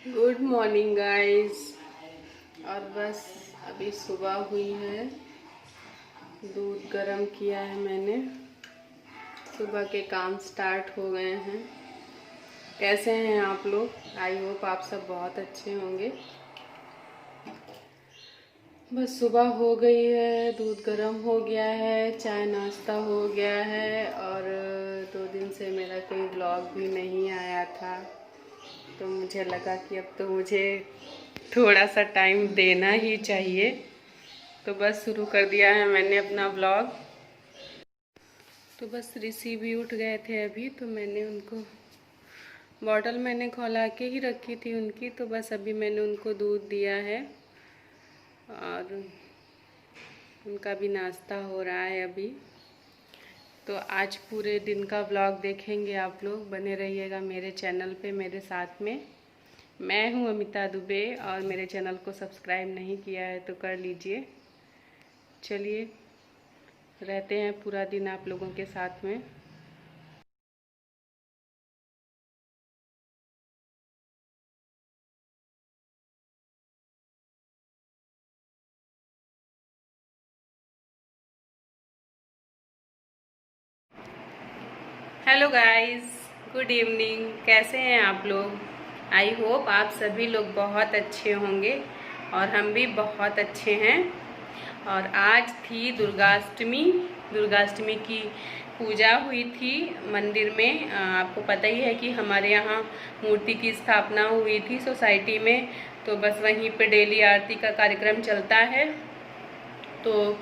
Good morning guys. और बस अभी सुबह हुई है, दूध गरम किया है मैंने। सुबह के काम स्टार्ट हो गए हैं। कैसे हैं आप लोग? आई होप आप सब बहुत अच्छे होंगे। बस सुबह हो गई है, दूध गरम हो गया है, चाय नाश्ता हो गया है। और 2 दिन से मेरा कोई ब्लॉग भी नहीं आया था, तो मुझे लगा कि अब तो मुझे थोड़ा सा टाइम देना ही चाहिए। तो बस शुरू कर दिया है मैंने अपना ब्लॉग। तो बस ऋषि भी उठ गए थे अभी, तो मैंने उनको बॉटल मैंने खौला के ही रखी थी उनकी, तो बस अभी मैंने उनको दूध दिया है और उनका भी नाश्ता हो रहा है अभी। तो आज पूरे दिन का ब्लॉग देखेंगे आप लोग, बने रहिएगा मेरे चैनल पे मेरे साथ में। मैं हूँ अमिता दुबे, और मेरे चैनल को सब्सक्राइब नहीं किया है तो कर लीजिए। चलिए, रहते हैं पूरा दिन आप लोगों के साथ में। Hello guys, good evening. कैसे हैं आप लोग? आई होप आप सभी लोग बहुत अच्छे होंगे, और हम भी बहुत अच्छे हैं। और आज थी दुर्गाष्टमी। दुर्गाष्टमी की पूजा हुई थी मंदिर में। आपको पता ही है कि हमारे यहाँ मूर्ति की स्थापना हुई थी सोसाइटी में, तो बस वहीं पे डेली आरती का कार्यक्रम चलता है। तो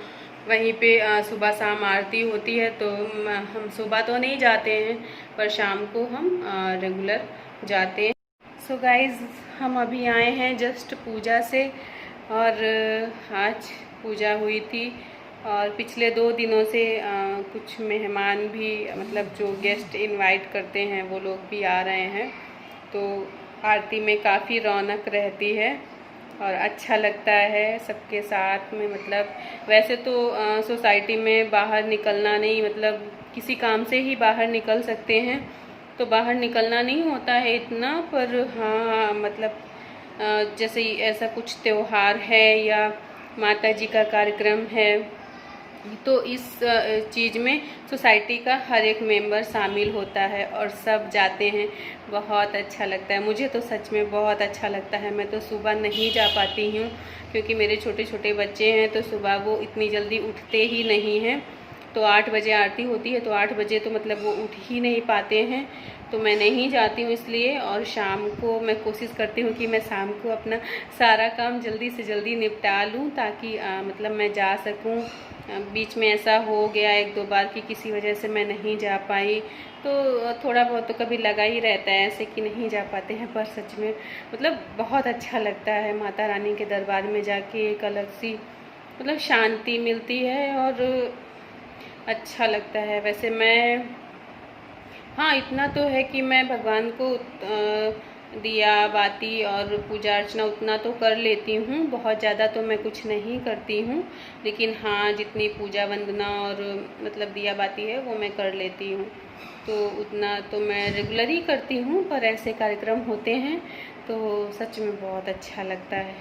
वहीं पे सुबह शाम आरती होती है। तो हम सुबह तो नहीं जाते हैं, पर शाम को हम रेगुलर जाते हैं। सो गाइज, हम अभी आए हैं जस्ट पूजा से, और आज पूजा हुई थी। और पिछले 2 दिनों से कुछ मेहमान भी, मतलब जो गेस्ट इनवाइट करते हैं वो लोग भी आ रहे हैं। तो आरती में काफ़ी रौनक रहती है और अच्छा लगता है सबके साथ में। मतलब वैसे तो सोसाइटी में बाहर निकलना नहीं, मतलब किसी काम से ही बाहर निकल सकते हैं, तो बाहर निकलना नहीं होता है इतना। पर हाँ, मतलब जैसे ऐसा कुछ त्योहार है या माता जी का कार्यक्रम है, तो इस चीज़ में सोसाइटी का हर एक मेंबर शामिल होता है और सब जाते हैं। बहुत अच्छा लगता है, मुझे तो सच में बहुत अच्छा लगता है। मैं तो सुबह नहीं जा पाती हूँ क्योंकि मेरे छोटे छोटे बच्चे हैं, तो सुबह वो इतनी जल्दी उठते ही नहीं हैं। तो 8 बजे आरती होती है, तो 8 बजे तो मतलब वो उठ ही नहीं पाते हैं, तो मैं नहीं जाती हूँ इसलिए। और शाम को मैं कोशिश करती हूँ कि मैं शाम को अपना सारा काम जल्दी से जल्दी निपटा लूँ, ताकि मतलब मैं जा सकूँ। बीच में ऐसा हो गया 1-2 बार कि किसी वजह से मैं नहीं जा पाई, तो थोड़ा बहुत तो कभी लगा ही रहता है ऐसे कि नहीं जा पाते हैं। पर सच में मतलब बहुत अच्छा लगता है माता रानी के दरबार में जाके। एक अलग सी मतलब शांति मिलती है और अच्छा लगता है। वैसे मैं, हाँ, इतना तो है कि मैं भगवान को दिया बाती और पूजा अर्चना उतना तो कर लेती हूँ। बहुत ज़्यादा तो मैं कुछ नहीं करती हूँ, लेकिन हाँ, जितनी पूजा वंदना और मतलब दिया बाती है वो मैं कर लेती हूँ। तो उतना तो मैं रेगुलर ही करती हूँ, पर ऐसे कार्यक्रम होते हैं तो सच में बहुत अच्छा लगता है।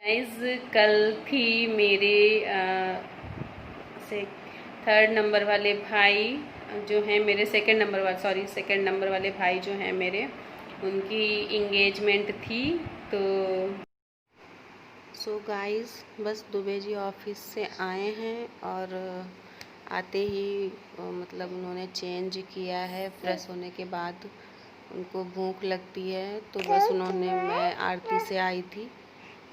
गाइस, कल थी मेरे से 3rd नंबर वाले भाई जो हैं मेरे, सेकंड नंबर वाले भाई जो हैं मेरे, उनकी इंगेजमेंट थी। तो सो गाइस, बस दुबे जी ऑफिस से आए हैं और आते ही मतलब उन्होंने चेंज किया है। फ्रेश होने के बाद उनको भूख लगती है, तो बस मैं आरती से आई थी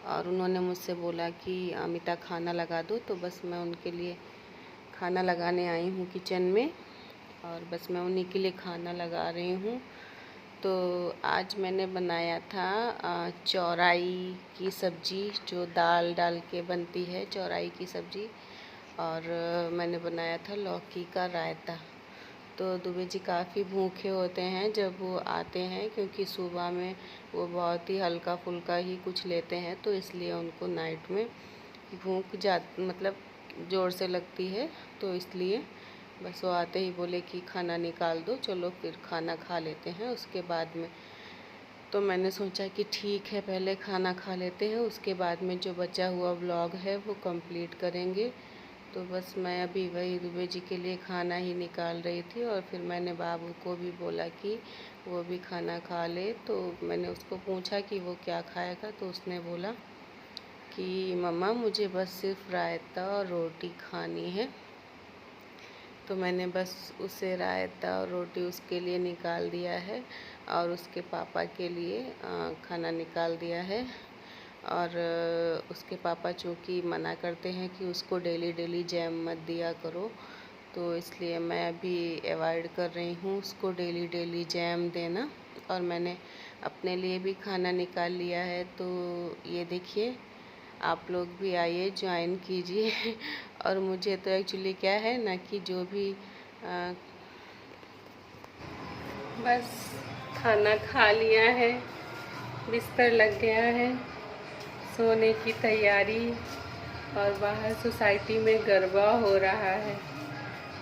और उन्होंने मुझसे बोला कि अमिता खाना लगा दो, तो बस मैं उनके लिए खाना लगाने आई हूँ किचन में, और बस मैं उन्हीं के लिए खाना लगा रही हूँ। तो आज मैंने बनाया था चौराई की सब्ज़ी, जो दाल डाल के बनती है, चौराई की सब्ज़ी। और मैंने बनाया था लौकी का रायता। तो दुबे जी काफ़ी भूखे होते हैं जब वो आते हैं, क्योंकि सुबह में वो बहुत ही हल्का फुल्का ही कुछ लेते हैं, तो इसलिए उनको नाइट में भूख मतलब ज़ोर से लगती है। तो इसलिए बस वो आते ही बोले कि खाना निकाल दो, चलो फिर खाना खा लेते हैं उसके बाद में। तो मैंने सोचा कि ठीक है पहले खाना खा लेते हैं, उसके बाद में जो बचा हुआ व्लॉग है वो कंप्लीट करेंगे। तो बस मैं अभी वही दुबे जी के लिए खाना ही निकाल रही थी और फिर मैंने बाबू को भी बोला कि वो भी खाना खा ले। तो मैंने उसको पूछा कि वो क्या खाएगा, तो उसने बोला कि मम्मा मुझे बस सिर्फ रायता और रोटी खानी है। तो मैंने बस उसे रायता और रोटी उसके लिए निकाल दिया है और उसके पापा के लिए खाना निकाल दिया है। और उसके पापा चूँकि मना करते हैं कि उसको डेली डेली जैम मत दिया करो, तो इसलिए मैं अभी अवॉइड कर रही हूँ उसको डेली डेली जैम देना। और मैंने अपने लिए भी खाना निकाल लिया है। तो ये देखिए, आप लोग भी आइए ज्वाइन कीजिए। और मुझे तो एक्चुअली क्या है ना कि जो भी बस खाना खा लिया है, बिस्तर लग गया है, सोने की तैयारी। और बाहर सोसाइटी में गरबा हो रहा है।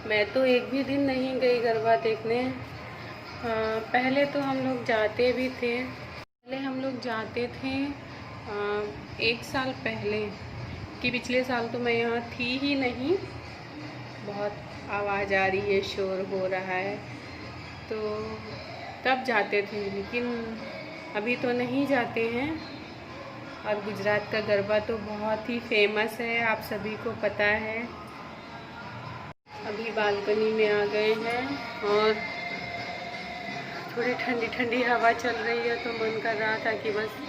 मैं तो एक भी दिन नहीं गई गरबा देखने। हाँ, पहले तो हम लोग जाते भी थे। पहले हम लोग जाते थे 1 साल पहले, कि पिछले साल तो मैं यहाँ थी ही नहीं। बहुत आवाज़ आ रही है, शोर हो रहा है, तो तब जाते थे, लेकिन अभी तो नहीं जाते हैं। और गुजरात का गरबा तो बहुत ही फेमस है, आप सभी को पता है। अभी बालकनी में आ गए हैं और थोड़ी ठंडी ठंडी हवा चल रही है, तो मन कर रहा था कि बस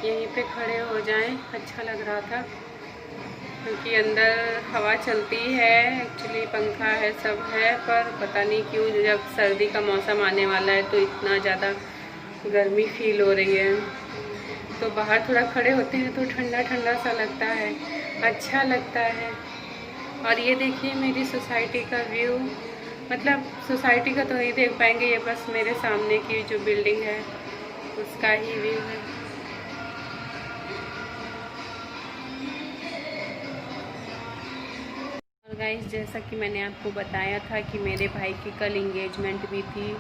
यहीं पे खड़े हो जाएं। अच्छा लग रहा था क्योंकि अंदर हवा चलती है, एक्चुअली पंखा है, सब है, पर पता नहीं क्यों जब सर्दी का मौसम आने वाला है तो इतना ज़्यादा गर्मी फील हो रही है। तो बाहर थोड़ा खड़े होते हैं तो ठंडा ठंडा सा लगता है, अच्छा लगता है। और ये देखिए मेरी सोसाइटी का व्यू, मतलब सोसाइटी का तो नहीं देख पाएंगे, ये बस मेरे सामने की जो बिल्डिंग है उसका ही व्यू है। और गाइस, जैसा कि मैंने आपको बताया था कि मेरे भाई की कल इंगेजमेंट भी थी,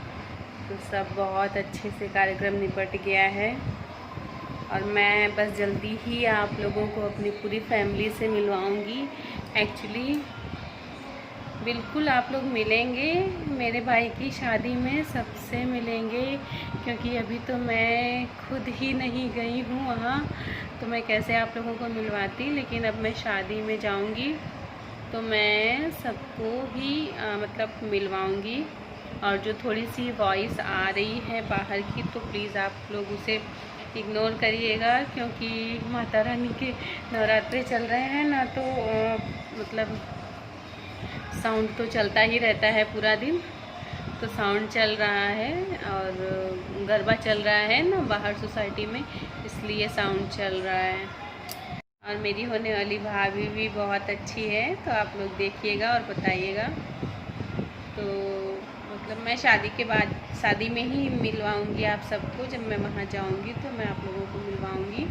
तो सब बहुत अच्छे से कार्यक्रम निपट गया है। और मैं बस जल्दी ही आप लोगों को अपनी पूरी फैमिली से मिलवाऊंगी। एक्चुअली बिल्कुल आप लोग मिलेंगे, मेरे भाई की शादी में सबसे मिलेंगे, क्योंकि अभी तो मैं खुद ही नहीं गई हूँ वहाँ, तो मैं कैसे आप लोगों को मिलवाती। लेकिन अब मैं शादी में जाऊँगी तो मैं सबको ही मतलब मिलवाऊँगी। और जो थोड़ी सी वॉइस आ रही है बाहर की, तो प्लीज़ आप लोग उसे इग्नोर करिएगा, क्योंकि माता रानी के नवरात्रे चल रहे हैं ना, तो मतलब साउंड तो चलता ही रहता है पूरा दिन। तो साउंड चल रहा है और गरबा चल रहा है ना बाहर सोसाइटी में, इसलिए साउंड चल रहा है। और मेरी होने वाली भाभी भी बहुत अच्छी है, तो आप लोग देखिएगा और बताइएगा। तो मतलब मैं शादी के बाद, शादी में ही मिलवाऊंगी आप सबको, जब मैं वहाँ जाऊंगी तो मैं आप लोगों को मिलवाऊंगी।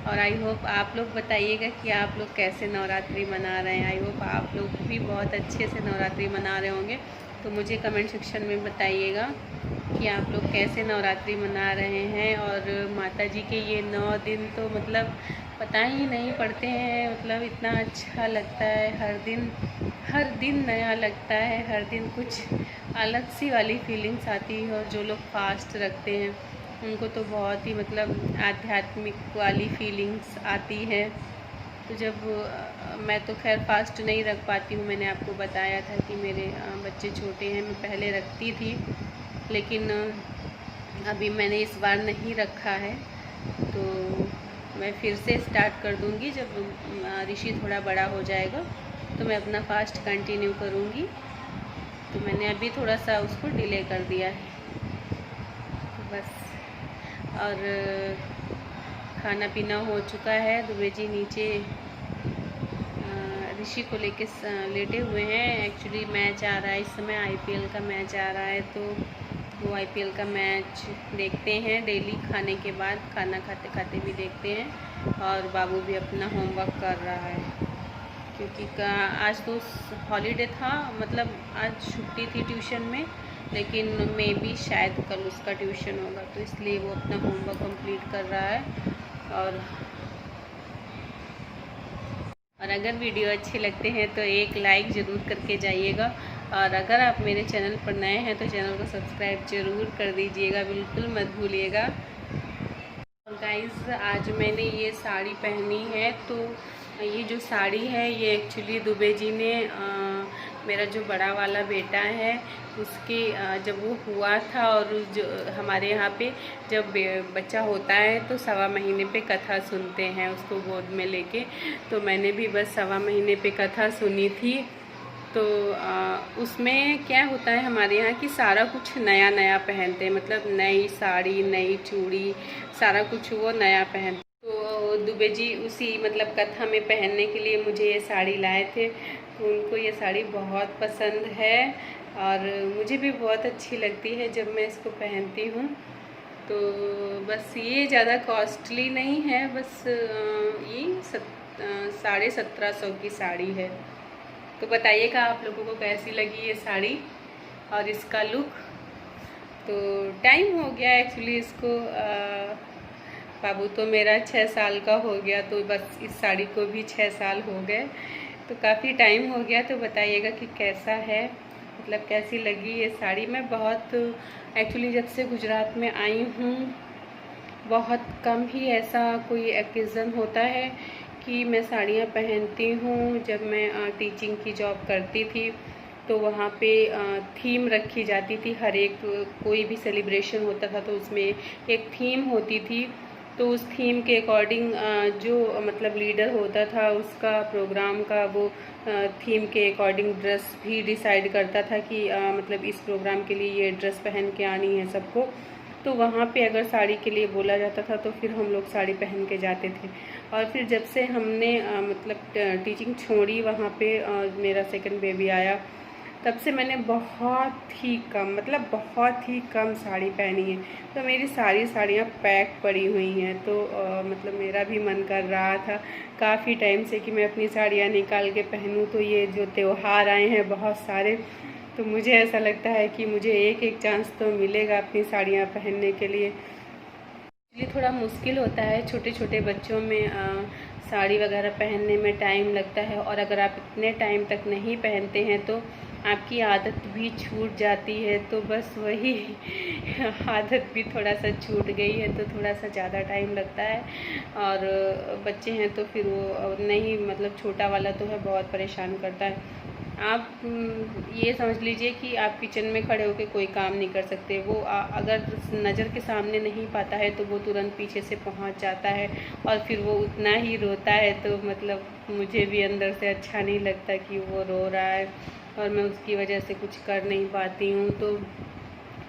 और आई होप आप लोग बताइएगा कि आप लोग कैसे नवरात्रि मना रहे हैं। आई होप आप लोग भी बहुत अच्छे से नवरात्रि मना रहे होंगे, तो मुझे कमेंट सेक्शन में बताइएगा कि आप लोग कैसे नवरात्रि मना रहे हैं। और माता जी के ये 9 दिन तो मतलब पता ही नहीं पड़ते हैं, मतलब इतना अच्छा लगता है। हर दिन नया लगता है, हर दिन कुछ अलग सी वाली फीलिंग्स आती है। और जो लोग फास्ट रखते हैं उनको तो बहुत ही मतलब आध्यात्मिक वाली फीलिंग्स आती है। तो जब मैं तो खैर फास्ट नहीं रख पाती हूँ, मैंने आपको बताया था कि मेरे बच्चे छोटे हैं, मैं पहले रखती थी, लेकिन अभी मैंने इस बार नहीं रखा है। तो मैं फिर से स्टार्ट कर दूँगी, जब ऋषि थोड़ा बड़ा हो जाएगा तो मैं अपना फास्ट कंटिन्यू करूँगी। तो मैंने अभी थोड़ा सा उसको डिले कर दिया है, तो बस। और खाना पीना हो चुका है, दुबे जी नीचे ऋषि को लेके लेटे हुए हैं। एक्चुअली मैच आ रहा है इस समय, आईपीएल का मैच आ रहा है, तो वो आईपीएल का मैच देखते हैं डेली खाने के बाद, खाना खाते खाते भी देखते हैं। और बाबू भी अपना होमवर्क कर रहा है, क्योंकि आज तो हॉलीडे था, मतलब आज छुट्टी थी ट्यूशन में, लेकिन मे बी शायद कल उसका ट्यूशन होगा, तो इसलिए वो अपना होमवर्क कंप्लीट कर रहा है। और अगर वीडियो अच्छे लगते हैं तो एक लाइक ज़रूर करके जाइएगा, और अगर आप मेरे चैनल पर नए हैं तो चैनल को सब्सक्राइब ज़रूर कर दीजिएगा, बिल्कुल मत भूलिएगा। गाइस, आज मैंने ये साड़ी पहनी है, तो ये जो साड़ी है ये एक्चुअली दुबे जी ने मेरा जो बड़ा वाला बेटा है उसके जब वो हुआ था, और जो हमारे यहाँ पे जब बच्चा होता है तो 1.25 महीने पे कथा सुनते हैं उसको गोद में लेके, तो मैंने भी बस 1.25 महीने पे कथा सुनी थी। तो उसमें क्या होता है हमारे यहाँ कि सारा कुछ नया नया पहनते हैं, मतलब नई साड़ी, नई चूड़ी, सारा कुछ वो नया पहनते। तो दुबे जी उसी मतलब कथा में पहनने के लिए मुझे ये साड़ी लाए थे, तो उनको ये साड़ी बहुत पसंद है और मुझे भी बहुत अच्छी लगती है जब मैं इसको पहनती हूँ। तो बस ये ज़्यादा कॉस्टली नहीं है, बस ये 1750 की साड़ी है। तो बताइएगा आप लोगों को कैसी लगी ये साड़ी और इसका लुक। तो टाइम हो गया एक्चुअली इसको, बाबू तो मेरा 6 साल का हो गया, तो बस इस साड़ी को भी 6 साल हो गए, तो काफ़ी टाइम हो गया। तो बताइएगा कि कैसा है, मतलब कैसी लगी ये साड़ी। मैं बहुत एक्चुअली जब से गुजरात में आई हूँ बहुत कम ही ऐसा कोई ओकेज़न होता है कि मैं साड़ियाँ पहनती हूँ। जब मैं टीचिंग की जॉब करती थी तो वहाँ पे थीम रखी जाती थी, हर एक कोई भी सेलिब्रेशन होता था तो उसमें एक थीम होती थी, तो उस थीम के अकॉर्डिंग जो मतलब लीडर होता था उसका प्रोग्राम का वो थीम के अकॉर्डिंग ड्रेस भी डिसाइड करता था कि मतलब इस प्रोग्राम के लिए ये ड्रेस पहन के आनी है सबको। तो वहाँ पे अगर साड़ी के लिए बोला जाता था तो फिर हम लोग साड़ी पहन के जाते थे। और फिर जब से हमने मतलब टीचिंग छोड़ी वहाँ पे मेरा सेकंड बेबी आया, तब से मैंने बहुत ही कम, मतलब बहुत ही कम साड़ी पहनी है। तो मेरी सारी साड़ियाँ पैक पड़ी हुई हैं, तो मतलब मेरा भी मन कर रहा था काफ़ी टाइम से कि मैं अपनी साड़ियाँ निकाल के पहनूं। तो ये जो त्यौहार आए हैं बहुत सारे, तो मुझे ऐसा लगता है कि मुझे एक एक चांस तो मिलेगा अपनी साड़ियाँ पहनने के लिए। इसलिए थोड़ा मुश्किल होता है छोटे छोटे बच्चों में साड़ी वगैरह पहनने में टाइम लगता है, और अगर आप इतने टाइम तक नहीं पहनते हैं तो आपकी आदत भी छूट जाती है। तो बस वही आदत भी थोड़ा सा छूट गई है, तो थोड़ा सा ज़्यादा टाइम लगता है। और बच्चे हैं तो फिर वो नहीं, मतलब छोटा वाला तो है बहुत परेशान करता है। आप ये समझ लीजिए कि आप किचन में खड़े होकर कोई काम नहीं कर सकते। वो अगर नज़र के सामने नहीं पाता है तो वो तुरंत पीछे से पहुंच जाता है और फिर वो उतना ही रोता है। तो मतलब मुझे भी अंदर से अच्छा नहीं लगता कि वो रो रहा है और मैं उसकी वजह से कुछ कर नहीं पाती हूँ। तो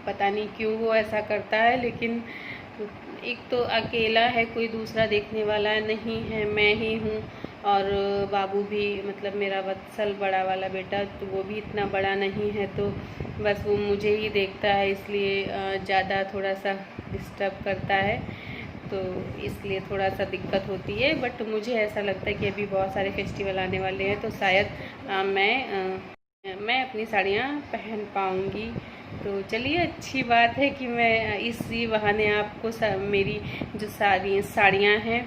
पता नहीं क्यों वो ऐसा करता है, लेकिन एक तो अकेला है, कोई दूसरा देखने वाला नहीं है, मैं ही हूँ। और बाबू भी मतलब मेरा वत्सल बड़ा वाला बेटा, तो वो भी इतना बड़ा नहीं है, तो बस वो मुझे ही देखता है, इसलिए ज़्यादा थोड़ा सा डिस्टर्ब करता है। तो इसलिए थोड़ा सा दिक्कत होती है। बट मुझे ऐसा लगता है कि अभी बहुत सारे फेस्टिवल आने वाले हैं, तो शायद मैं अपनी साड़ियाँ पहन पाऊँगी। तो चलिए, अच्छी बात है कि मैं इसी बहाने आपको मेरी जो साड़ियाँ हैं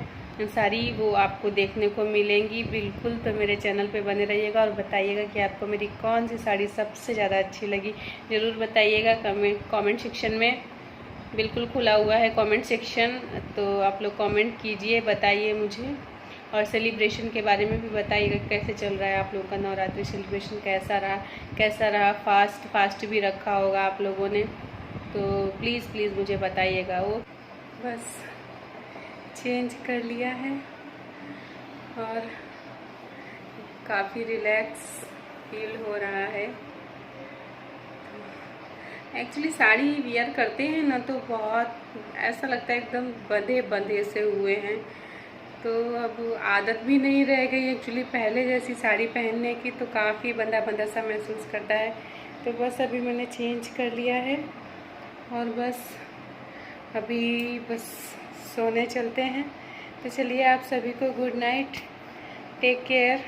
सारी वो आपको देखने को मिलेंगी बिल्कुल। तो मेरे चैनल पे बने रहिएगा और बताइएगा कि आपको मेरी कौन सी साड़ी सबसे ज़्यादा अच्छी लगी, ज़रूर बताइएगा कमेंट सेक्शन में। बिल्कुल खुला हुआ है कमेंट सेक्शन, तो आप लोग कमेंट कीजिए, बताइए मुझे। और सेलिब्रेशन के बारे में भी बताइएगा कैसे चल रहा है आप लोगों का नवरात्रि सेलिब्रेशन, कैसा रहा। फास्ट भी रखा होगा आप लोगों ने, तो प्लीज़ मुझे बताइएगा। वो बस चेंज कर लिया है और काफ़ी रिलैक्स फील हो रहा है। एक्चुअली साड़ी वियर करते हैं ना तो बहुत ऐसा लगता है एकदम बंधे से हुए हैं, तो अब आदत भी नहीं रह गई एक्चुअली पहले जैसी साड़ी पहनने की, तो काफ़ी बंधा सा महसूस करता है। तो बस अभी मैंने चेंज कर लिया है और बस अभी बस सोने चलते हैं। तो चलिए, आप सभी को गुड नाइट, टेक केयर।